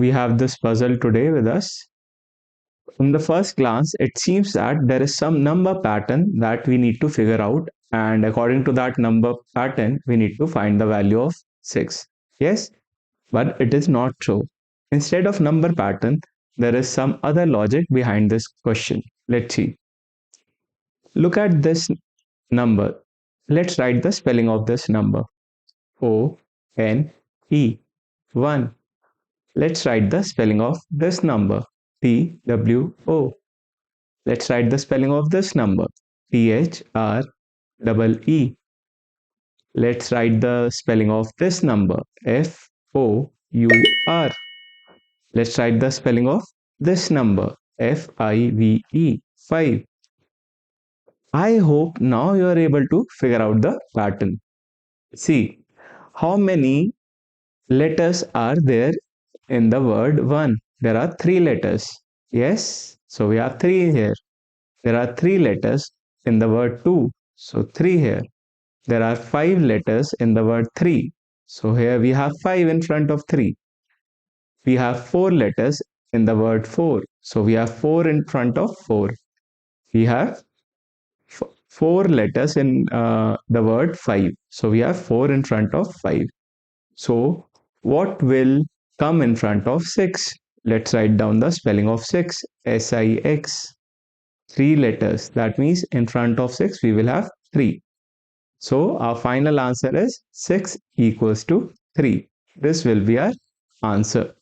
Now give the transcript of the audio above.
we have this puzzle today with us. From the first glance, it seems that there is some number pattern that we need to figure out, and according to that number pattern, we need to find the value of 6. Yes, but it is not so. Instead of number pattern, there is some other logic behind this question. Let's see. Look at this number. Let's write the spelling of this number. O-N-E. 1. Let's write the spelling of this number. T-W-O. Let's write the spelling of this number. T-H-R-E-E. Let's write the spelling of this number. F-O-U-R. Let's write the spelling of this number. F-I-V-E. 5. I hope now you are able to figure out the pattern. See, how many letters are there in the word 1? There are 3 letters. Yes, so we have 3 here. There are 3 letters in the word 2. So 3 here. There are 5 letters in the word 3. So here we have 5 in front of 3. We have 4 letters in the word 4. So we have 4 in front of 4. We have 4 letters in the word 5. So we have 4 in front of 5. So what will come in front of 6? Let's write down the spelling of 6. S-I-X. 3 letters. That means in front of 6 we will have 3. So our final answer is 6 equals to 3. This will be our answer.